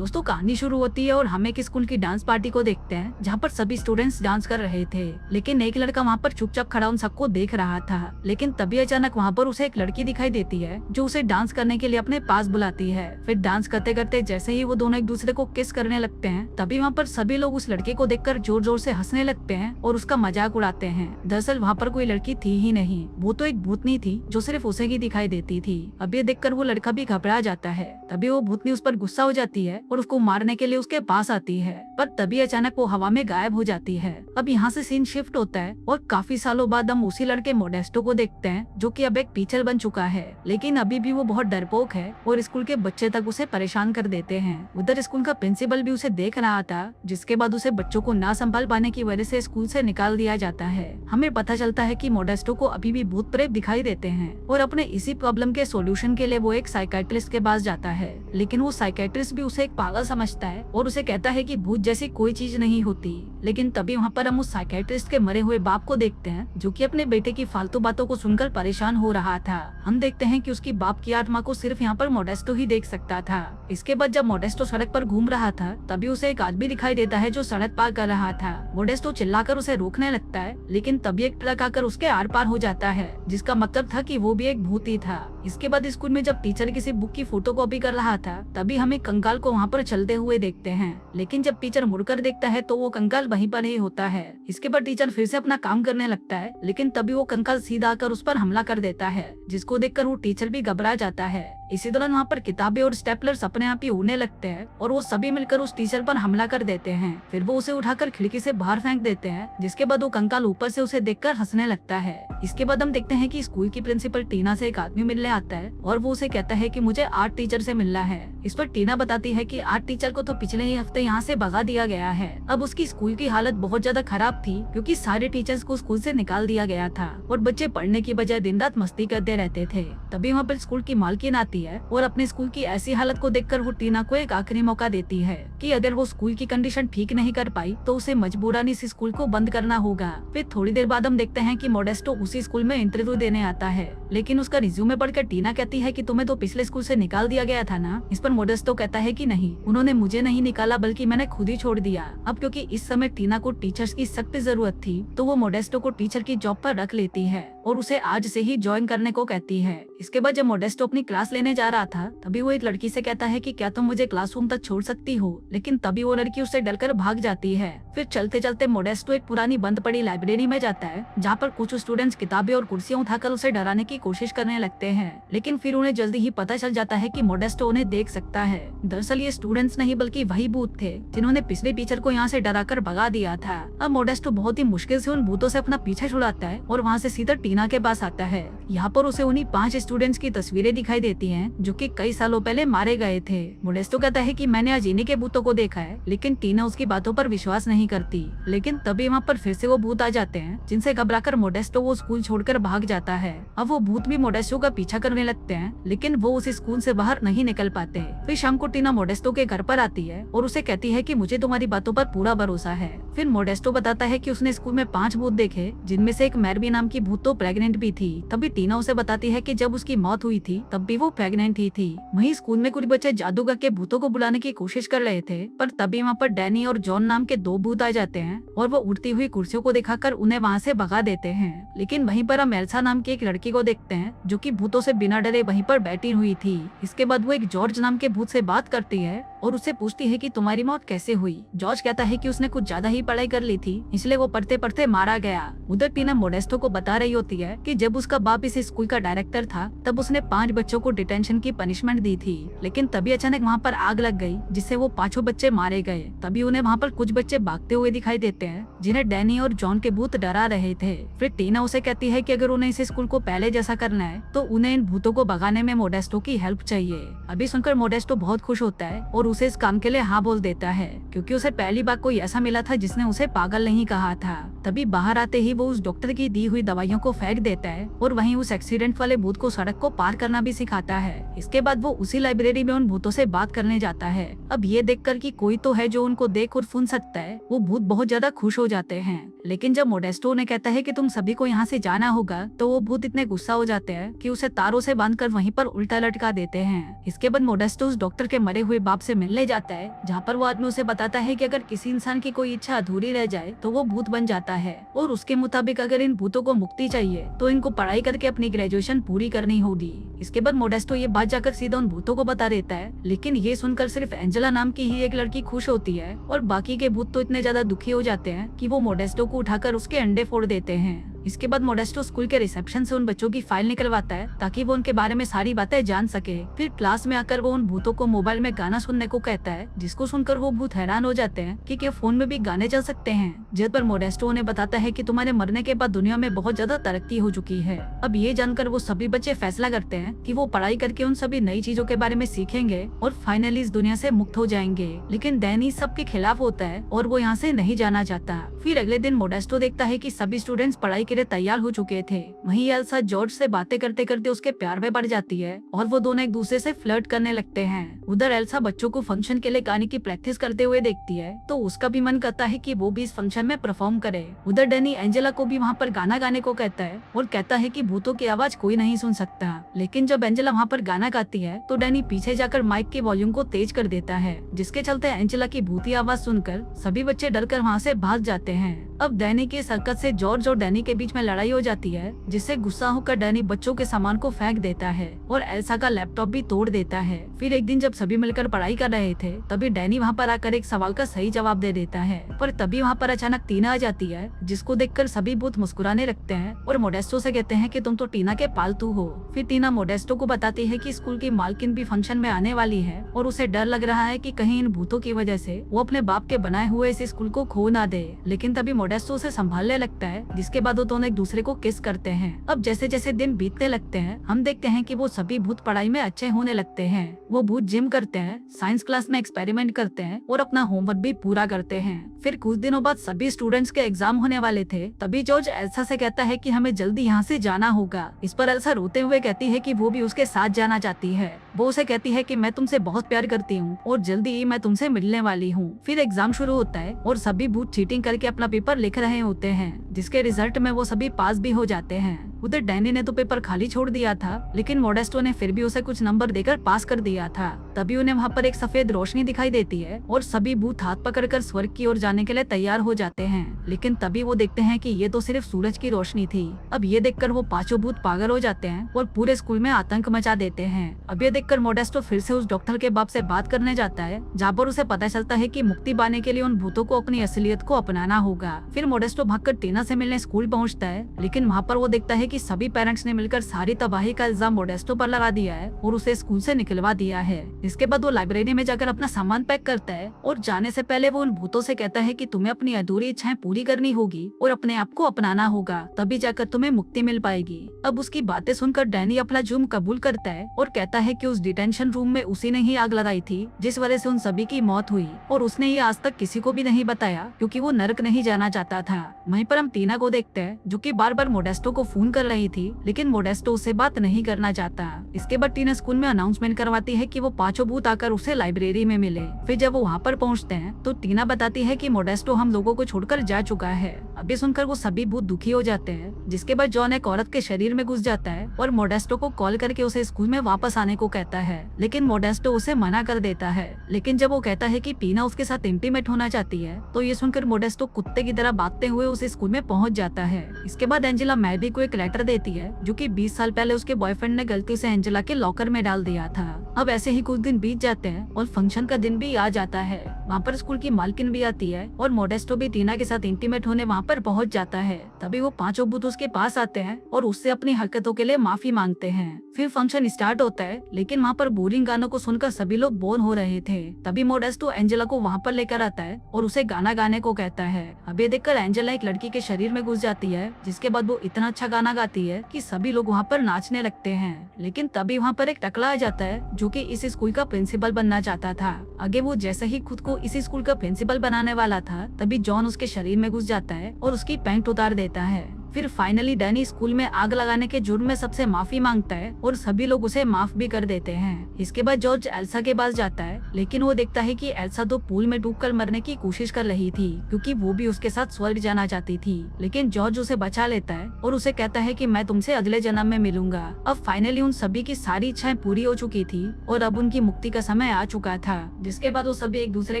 दोस्तों कहानी शुरू होती है और हम एक स्कूल की डांस पार्टी को देखते हैं जहाँ पर सभी स्टूडेंट्स डांस कर रहे थे, लेकिन एक लड़का वहाँ पर चुपचाप खड़ा उन सबको देख रहा था। लेकिन तभी अचानक वहाँ पर उसे एक लड़की दिखाई देती है जो उसे डांस करने के लिए अपने पास बुलाती है। फिर डांस करते करते जैसे ही वो दोनों एक दूसरे को किस करने लगते हैं, तभी वहाँ पर सभी लोग उस लड़के को देखकर जोर जोर से हंसने लगते हैं और उसका मजाक उड़ाते हैं। दरअसल वहाँ पर कोई लड़की थी ही नहीं, वो तो एक भूतनी थी जो सिर्फ उसे ही दिखाई देती थी। अब ये देखकर वो लड़का भी घबरा जाता है। तभी वो भूतनी उस पर गुस्सा हो जाती है और उसको मारने के लिए उसके पास आती है, पर तभी अचानक वो हवा में गायब हो जाती है। अब यहाँ से सीन शिफ्ट होता है और काफी सालों बाद हम उसी लड़के मोडेस्टो को देखते हैं जो कि अब एक टीचर बन चुका है, लेकिन अभी भी वो बहुत डरपोक है और स्कूल के बच्चे तक उसे परेशान कर देते हैं। उधर स्कूल का प्रिंसिपल भी उसे देख रहा था, जिसके बाद उसे बच्चों को ना संभाल पाने की वजह से स्कूल से निकाल दिया जाता है। हमें पता चलता है कि मोडेस्टो को अभी भी भूत प्रेत दिखाई देते हैं और अपने इसी प्रॉब्लम के सॉल्यूशन के लिए वो एक साइकियाट्रिस्ट के पास जाता है, लेकिन वो साइकियाट्रिस्ट भी उसे एक पागल समझता है और उसे कहता है कि भूत जैसी कोई चीज नहीं होती। लेकिन तभी वहाँ पर हम उस साइकियाट्रिस्ट के मरे हुए बाप को देखते हैं जो कि अपने बेटे की फालतू बातों को सुनकर परेशान हो रहा था। हम देखते हैं कि उसकी बाप की आत्मा को सिर्फ यहाँ पर मोडेस्टो ही देख सकता था। इसके बाद जब मोडेस्टो सड़क पर घूम रहा था, तभी उसे एक आदमी दिखाई देता है जो सड़क पार कर रहा था। मोडेस्टो चिल्लाकर उसे रोकने लगता है, लेकिन तभी एक ट्रक आकर उसके आर पार हो जाता है, जिसका मतलब था कि वो भी एक भूत ही था। इसके बाद स्कूल में जब टीचर किसी बुक की फोटोकॉपी कर रहा था, तभी हम एक कंकाल को वहाँ पर चलते हुए देखते हैं, लेकिन जब टीचर मुड़कर देखता है तो वो कंकाल वहीं पर ही होता है। इसके बाद टीचर फिर से अपना काम करने लगता है, लेकिन तभी वो कंकाल सीधा आकर उस पर हमला कर देता है, जिसको देखकर वो टीचर भी घबरा जाता है। इसी दौरान वहाँ पर किताबें और स्टेपलर्स अपने आप ही उड़ने लगते हैं और वो सभी मिलकर उस टीचर पर हमला कर देते हैं। फिर वो उसे उठाकर खिड़की से बाहर फेंक देते हैं, जिसके बाद वो कंकाल ऊपर से उसे देखकर हंसने लगता है। इसके बाद हम देखते हैं कि स्कूल की प्रिंसिपल टीना से एक आदमी मिलने आता है और वो उसे कहता है कि मुझे आर्ट टीचर से मिलना है। इस पर टीना बताती है कि आर्ट टीचर को तो पिछले ही हफ्ते यहाँ से भगा दिया गया है। अब उसकी स्कूल की हालत बहुत ज्यादा खराब थी क्योंकि सारे टीचर्स को स्कूल से निकाल दिया गया था और बच्चे पढ़ने की बजाय दिन रात मस्ती करते रहते थे। तभी वहाँ पर स्कूल की मालकिन आती है और अपने स्कूल की ऐसी हालत को देखकर वो टीना को एक आखिरी मौका देती है कि अगर वो स्कूल की कंडीशन ठीक नहीं कर पाई तो उसे मजबूरन इस स्कूल को बंद करना होगा। फिर थोड़ी देर बाद हम देखते हैं कि मोडेस्टो उसी स्कूल में इंटरव्यू देने आता है, लेकिन उसका रिज्यूमे पढ़कर टीना कहती है कि तुम्हें तो पिछले स्कूल से निकाल दिया गया था ना। इस पर मोडेस्टो कहता है कि नहीं, उन्होंने मुझे नहीं निकाला बल्कि मैंने खुद ही छोड़ दिया। अब क्योंकि इस समय टीना को टीचर्स की सख्त जरूरत थी, तो वो मोडेस्टो को टीचर की जॉब पर रख लेती है और उसे आज से ही ज्वाइन करने को कहती है। इसके बाद जब मोडेस्टो अपनी क्लास लेने जा रहा था, तभी वो एक लड़की से कहता है कि क्या तुम मुझे क्लासरूम तक छोड़ सकती हो, लेकिन तभी वो लड़की उससे डरकर भाग जाती है। फिर चलते चलते मोडेस्टो एक पुरानी बंद पड़ी लाइब्रेरी में जाता है, जहाँ पर कुछ स्टूडेंट्स किताबें और कुर्सियां उठाकर उसे डराने की कोशिश करने लगते हैं, लेकिन फिर उन्हें जल्दी ही पता चल जाता है कि मोडेस्टो उन्हें देख सकता है। दरअसल ये स्टूडेंट्स नहीं बल्कि वही भूत थे जिन्होंने पिछले टीचर को यहाँ से डराकर भगा दिया था। अब मोडेस्टो बहुत ही मुश्किल से उन भूतों से अपना पीछा छुड़ाता है और वहाँ से सीधा टीना के पास आता है। यहाँ पर उसे उन्हीं 5 स्टूडेंट्स की तस्वीरें दिखाई देती हैं जो कि कई सालों पहले मारे गए थे। मोडेस्टो कहता है कि मैंने आज इन्हीं के भूतों को देखा है, लेकिन टीना उसकी बातों पर विश्वास नहीं करती। लेकिन तभी वहाँ पर फिर से वो भूत आ जाते हैं, जिनसे घबराकर मोडेस्टो वो स्कूल छोड़कर भाग जाता है। अब वो भूत भी मोडेस्टो का पीछा करने लगते हैं, लेकिन वो उस स्कूल से बाहर नहीं निकल पाते। फिर शाम को टीना मोडेस्टो के घर पर आती है और उसे कहती है कि मुझे तुम्हारी बातों पर पूरा भरोसा है। फिर मोडेस्टो बताता है कि उसने स्कूल में 5 भूत देखे, जिनमें से एक मैरबी नाम की भूत तो प्रेग्नेंट भी थी। तभी टीना उसे बताती है कि जब उसकी मौत हुई थी तब भी वो प्रेग्नेंट ही थी। वहीं स्कूल में कुछ बच्चे जादूगर के भूतों को बुलाने की कोशिश कर रहे थे, पर तभी वहाँ पर डैनी और जॉन नाम के 2 भूत आ जाते हैं और वो उड़ती हुई कुर्सियों को दिखाकर उन्हें वहाँ से भगा देते हैं। लेकिन वहीं पर हम एल्सा नाम की एक लड़की को देखते हैं जो कि भूतों से बिना डरे वहीं पर बैठी हुई थी। इसके बाद वो एक जॉर्ज नाम के भूत से बात करती है और उससे पूछती है कि तुम्हारी मौत कैसे हुई। जॉर्ज कहता है कि उसने कुछ ज्यादा ही पढ़ाई कर ली थी, इसलिए वो पढ़ते पढ़ते मारा गया। उधर टीना मोडेस्टो को बता रही होती है कि जब उसका बाप इस स्कूल का डायरेक्टर था तब उसने 5 बच्चों को डिटेंशन की पनिशमेंट दी थी, लेकिन तभी अचानक वहाँ पर आग लग गई जिससे वो 5 बच्चे मारे गए। तभी उन्हें वहाँ पर कुछ बच्चे भागते हुए दिखाई देते हैं जिन्हें डैनी और जॉन के भूत डरा रहे थे। फिर टीना उसे कहती है कि अगर उन्हें इस स्कूल को पहले जैसा करना है तो उन्हें इन भूतों को भगाने में मोडेस्टो की हेल्प चाहिए। अभी सुनकर मोडेस्टो बहुत खुश होता है और उसे इस काम के लिए हाँ बोल देता है, क्योंकि उसे पहली बार कोई ऐसा मिला था जिसने उसे पागल नहीं कहा था। तभी बाहर आते ही वो उस डॉक्टर की दी हुई दवाइयों को फेंक देता है और वहीं उस एक्सीडेंट वाले भूत को सड़क को पार करना भी सिखाता है। इसके बाद वो उसी लाइब्रेरी में उन भूतों से बात करने जाता है। अब ये देखकर कि कोई तो है जो उनको देख और सुन सकता है, वो भूत बहुत ज्यादा खुश हो जाते हैं। लेकिन जब मोडेस्टो ने कहता है कि तुम सभी को यहाँ से जाना होगा, तो वो भूत इतने गुस्सा हो जाते हैं कि उसे तारों से बांधकर वहीं पर उल्टा लटका देते हैं। इसके बाद मोडेस्टो उस डॉक्टर के मरे हुए बाप से मिलने जाता है, जहाँ पर वो आदमी उसे बताता है कि अगर किसी इंसान की कोई इच्छा अधूरी रह जाए तो वो भूत बन जाता है, और उसके मुताबिक अगर इन भूतों को मुक्ति चाहिए तो इनको पढ़ाई करके अपनी ग्रेजुएशन पूरी करनी होगी। इसके बाद मोडेस्टो ये बात जाकर सीधा उन भूतों को बता देता है, लेकिन ये सुनकर सिर्फ एंजेला नाम की ही एक लड़की खुश होती है और बाकी के भूत तो इतने ज्यादा दुखी हो जाते हैं कि वो मोडेस्टो को उठाकर उसके अंडे फोड़ देते हैं। इसके बाद मोडेस्टो स्कूल के रिसेप्शन से उन बच्चों की फाइल निकलवाता है ताकि वो उनके बारे में सारी बातें जान सके। फिर क्लास में आकर वो उन भूतों को मोबाइल में गाना सुनने को कहता है, जिसको सुनकर वो भूत हैरान हो जाते हैं कि क्या फोन में भी गाने चल सकते हैं। जिस पर मोडेस्टो उन्हें बताता है कि तुम्हारे मरने के बाद दुनिया में बहुत ज्यादा तरक्की हो चुकी है। अब ये जानकर वो सभी बच्चे फैसला करते हैं कि वो पढ़ाई करके उन सभी नई चीजों के बारे में सीखेंगे और फाइनली इस दुनिया से मुक्त हो जाएंगे। लेकिन डैनी सबके खिलाफ होता है और वो यहाँ से नहीं जाना चाहता। फिर अगले दिन मोडेस्टो देखता है कि सभी स्टूडेंट्स पढ़ाई के लिए तैयार हो चुके थे। वहीं एल्सा जॉर्ज से बातें करते करते उसके प्यार में पड़ जाती है और वो दोनों एक दूसरे से फ्लर्ट करने लगते हैं। उधर एल्सा बच्चों को फंक्शन के लिए गाने की प्रैक्टिस करते हुए देखती है तो उसका भी मन करता है कि वो भी इस फंक्शन में परफॉर्म करे। उधर डैनी एंजेला को भी वहाँ पर गाना गाने को कहता है और कहता है कि भूतों की आवाज कोई नहीं सुन सकता। लेकिन जब एंजेला वहाँ पर गाना गाती है तो डैनी पीछे जाकर माइक के वॉल्यूम को तेज कर देता है, जिसके चलते एंजेला की भूती आवाज सुनकर सभी बच्चे डरकर वहाँ से भाग जाते हैं। अब डैनी की इस हरकत से जॉर्ज और डैनी के बीच में लड़ाई हो जाती है, जिससे गुस्सा होकर डैनी बच्चों के सामान को फेंक देता है और एल्सा का लैपटॉप भी तोड़ देता है। फिर एक दिन जब सभी मिलकर पढ़ाई कर रहे थे तभी डैनी वहाँ पर आकर एक सवाल का सही जवाब दे देता है, पर तभी वहाँ पर अचानक टीना आ जाती है, जिसको देखकर सभी भूत मुस्कुराने लगते हैं और मोडेस्टो से कहते हैं कि तुम तो टीना के पालतू हो। फिर टीना मोडेस्टो को बताती है कि स्कूल की मालकिन भी फंक्शन में आने वाली है और उसे डर लग रहा है कि कहीं इन भूतों की वजह से वो अपने बाप के बनाए हुए इस स्कूल को खो ना दे। लेकिन तभी मोडेस्टो उसे संभालने लगता है, जिसके बाद वो दोनों एक दूसरे को किस करते हैं। अब जैसे जैसे दिन बीतने लगते हैं हम देखते हैं कि वो सभी भूत पढ़ाई में अच्छे होने लगते हैं। वो भूत जिम करते हैं, साइंस क्लास में एक्सपेरिमेंट करते हैं और अपना होमवर्क भी पूरा करते हैं। फिर कुछ दिनों बाद सभी स्टूडेंट्स के एग्जाम होने वाले थे, तभी जॉर्ज एल्सा से कहता है कि हमें जल्दी यहाँ से जाना होगा। इस पर एल्सा रोते हुए कहती है कि वो भी उसके साथ जाना चाहती है। वो उसे कहती है कि मैं तुमसे बहुत प्यार करती हूँ और जल्दी ही मैं तुमसे मिलने वाली हूँ। फिर एग्जाम शुरू होता है और सभी भूत चीटिंग करके अपना पेपर लिख रहे होते हैं, जिसके रिजल्ट में वो सभी पास भी हो जाते हैं। उधर डैनी ने तो पेपर खाली छोड़ दिया था, लेकिन मोडेस्टो ने फिर भी उसे कुछ नंबर देकर पास कर दिया था। तभी उन्हें वहाँ पर एक सफेद रोशनी दिखाई देती है और सभी भूत हाथ पकड़कर स्वर्ग की ओर जाने के लिए तैयार हो जाते हैं। लेकिन तभी वो देखते हैं कि ये तो सिर्फ सूरज की रोशनी थी। अब ये देखकर वो पांचों भूत पागल हो जाते हैं और पूरे स्कूल में आतंक मचा देते हैं। अब ये देखकर मोडेस्टो फिर से उस डॉक्टर के बाप से बात करने जाता है, जहाँ पर उसे पता चलता है कि मुक्ति पाने के लिए उन भूतों को अपनी असलियत को अपनाना होगा। फिर मोडेस्टो भागकर टीना से मिलने स्कूल पहुँचता है, लेकिन वहाँ पर वो देखता है कि सभी पेरेंट्स ने मिलकर सारी तबाही का इल्जाम मोडेस्टो पर लगा दिया है और उसे स्कूल से निकलवा दिया है। इसके बाद वो लाइब्रेरी में जाकर अपना सामान पैक करता है और जाने से पहले वो उन भूतों से कहता है कि तुम्हें अपनी अधूरी इच्छाएं पूरी करनी होगी और अपने आप को अपनाना होगा, तभी जाकर तुम्हें मुक्ति मिल पाएगी। अब उसकी बातें सुनकर डैनी अपना जुर्म कबूल करता है और कहता है कि उस डिटेंशन रूम में उसी ने ही आग लगाई थी, जिस वजह से उन सभी की मौत हुई, और उसने ये आज तक किसी को भी नहीं बताया क्योंकि वो नरक नहीं जाना चाहता था। वहीं पर हम टीना को देखते हैं, जो कि बार बार मोडेस्टो को फोन कर रही थी, लेकिन मोडेस्टो उससे बात नहीं करना चाहता। इसके बाद टीना स्कूल में अनाउंसमेंट करवाती है कि वो पांचों भूत आकर उसे लाइब्रेरी में मिले। फिर जब वो वहाँ पर पहुँचते हैं तो टीना बताती है कि मोडेस्टो हम लोगों को छोड़कर जा चुका है। अभी सुनकर वो सभी भूत दुखी हो जाते हैं, जिसके बाद जॉन एक औरत के शरीर में घुस जाता है और मोडेस्टो को कॉल करके उसे स्कूल में वापस आने को कहता है, लेकिन मोडेस्टो उसे मना कर देता है। लेकिन जब वो कहता है कि पीना उसके साथ इंटीमेट होना चाहती है तो ये सुनकर मोडेस्टो कुत्ते की तरह भागते हुए उस स्कूल में पहुंच जाता है। इसके बाद एंजेला मैडी को एक लेटर देती है, जो कि 20 साल पहले उसके बॉयफ्रेंड ने गलती से एंजेला के लॉकर में डाल दिया था। अब ऐसे ही कुछ दिन बीत जाते हैं और फंक्शन का दिन भी आ जाता है। वहाँ पर स्कूल की मालकिन भी आती है और मोडेस्टो भी टीना के साथ इंटीमेट होने वहाँ पर पहुँच जाता है। तभी वो पांचों भूत उसके पास आते हैं और उससे अपनी हरकतों के लिए माफी मांगते हैं। फिर फंक्शन स्टार्ट होता है, लेकिन वहाँ पर बोरिंग गानों को सुनकर सभी लोग बोर हो रहे थे। तभी मोडेस्टो एंजेला को वहाँ पर लेकर आता है और उसे गाना गाने को कहता है। अब ये देखकर एंजेला एक लड़की के शरीर में घुस जाती है, जिसके बाद वो इतना अच्छा गाना गाती है कि सभी लोग वहाँ पर नाचने लगते हैं। लेकिन तभी वहाँ पर एक टकला आ जाता है, जो कि इस स्कूल का प्रिंसिपल बनना चाहता था। आगे वो जैसे ही खुद को इस स्कूल का प्रिंसिपल बनाने वाला था, तभी जॉन उसके शरीर में घुस जाता है और उसकी पैंट उतार देता है। फिर फाइनली डैनी स्कूल में आग लगाने के जुर्म में सबसे माफी मांगता है और सभी लोग उसे माफ भी कर देते हैं। इसके बाद जॉर्ज एल्सा के पास जाता है, लेकिन वो देखता है कि एल्सा तो पूल में डूबकर मरने की कोशिश कर रही थी, क्योंकि वो भी उसके साथ स्वर्ग जाना चाहती थी। लेकिन जॉर्ज उसे बचा लेता है और उसे कहता है कि मैं तुमसे अगले जन्म में मिलूंगा। अब फाइनली उन सभी की सारी इच्छाएं पूरी हो चुकी थी और अब उनकी मुक्ति का समय आ चुका था, जिसके बाद वो सभी एक दूसरे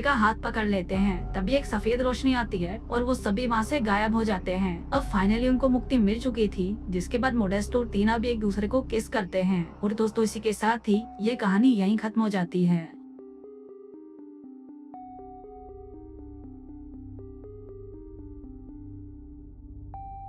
का हाथ पकड़ लेते हैं। तभी एक सफेद रोशनी आती है और वो सभी वहाँ से गायब हो जाते हैं। अब फाइनली उनको मुक्ति मिल चुकी थी, जिसके बाद मोडेस्टो और टीना भी एक दूसरे को किस करते हैं। और दोस्तों, इसी के साथ ही ये कहानी यहीं खत्म हो जाती है।